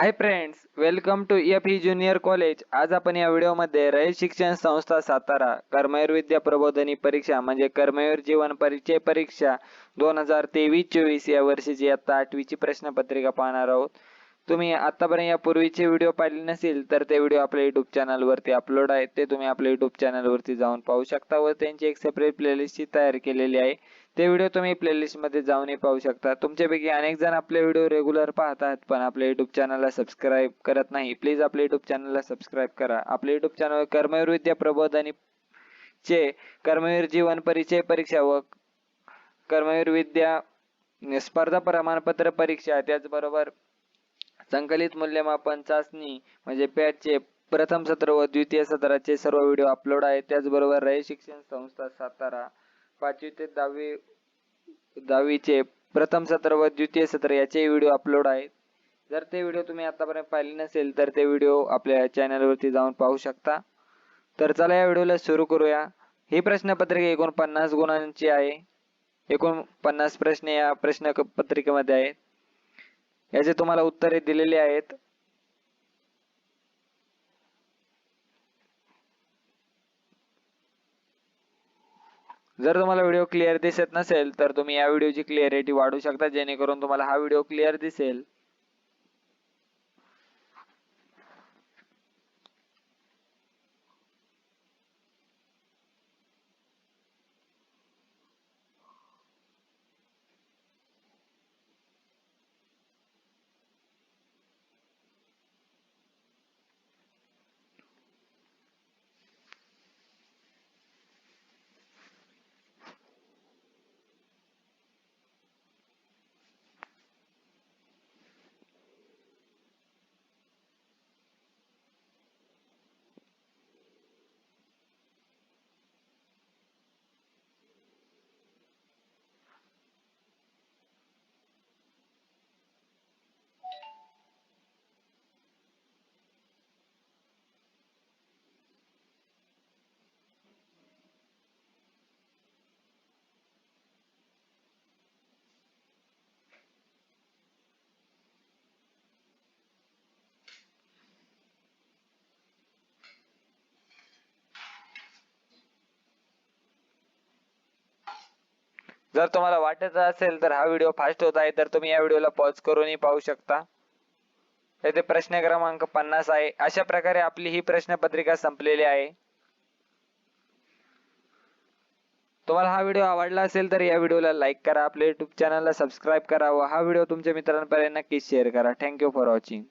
High friends, welcome to F junior college. आज आपण या व्हिडिओमध्ये रयत शिक्षण संस्था सातारा कर्मवीर विद्या प्रबोधिनी परीक्षा म्हणजे कर्मवीर जीवन परिचय परीक्षा 2023-24 या वर्षीची इयत्ता 8वीची प्रश्नपत्रिका पाहणार आहोत. तुम्ही आतापर्यंत या पूर्वीचे व्हिडिओ पाहिले नसेल तर ते व्हिडिओ आपल्या युट्यूब चॅनलवरती अपलोड आहेत, ते तुम्ही आपल्या युट्यूब चॅनलवरती जाऊन पाहू शकता व त्यांची एक सेपरेट प्लेलिस्ट तयार केलेली आहे. ते व्हिडिओ तुम्ही प्लेलिस्ट मध्ये जाऊनही पाहू शकता. तुमच्यापैकी अनेक जण आपले व्हिडिओ रेग्युलर पाहतात पण आपल्या युट्यूब चॅनलला सबस्क्राईब करत नाही. प्लीज आपल्या युट्यूब चॅनलला सबस्क्राईब करा. आपल्या युट्यूब चॅनल कर्मवीर विद्या प्रबोधिनी चे कर्मवीर जीवन परिचय परीक्षा व कर्मवीर विद्या स्पर्धा प्रमाणपत्र परीक्षा, त्याचबरोबर संकलित मूल्यमापन चाचणी म्हणजे पॅटचे प्रथम सत्र व द्वितीय सत्राचे सर्व व्हिडिओ अपलोड आहेत. त्याचबरोबर रयत शिक्षण संस्था सातारा 5वी ते 10वीचे प्रथम सत्र व द्वितीय सत्र याचे व्हिडिओ अपलोड आहेत. जर ते व्हिडिओ तुम्ही आतापर्यंत पाहिले नसेल तर ते व्हिडिओ आपल्या चॅनलवरती जाऊन पाहू शकता. तर चला या व्हिडिओला सुरू करूया. ही प्रश्नपत्रिका एकूण 50 गुणांची आहे. एकूण 50 प्रश्न या प्रश्नपत्रिकेमध्ये आहेत. याचे तुम्हाला उत्तरे दिलेली आहेत. जर तुम्हाला व्हिडिओ क्लिअर दिसत नसेल तर तुम्ही या व्हिडिओची क्लिअरिटी वाढवू शकता जेणेकरून तुम्हाला हा व्हिडिओ क्लिअर दिसेल. जर तुम्हाला वाटत असेल तर हा व्हिडिओ फास्ट होत आहे तर तुम्ही या व्हिडिओला पॉज करूनही पाहू शकता. येथे प्रश्न क्रमांक 50 आहे. अशा प्रकारे आपली ही प्रश्नपत्रिका संपलेली आहे. तुम्हाला हा व्हिडिओ आवडला असेल तर या व्हिडिओला लाईक करा, आपल्या युट्यूब चॅनलला सबस्क्राईब करा व हा व्हिडिओ तुमच्या मित्रांपर्यंत नक्कीच शेअर करा. Thank you for watching.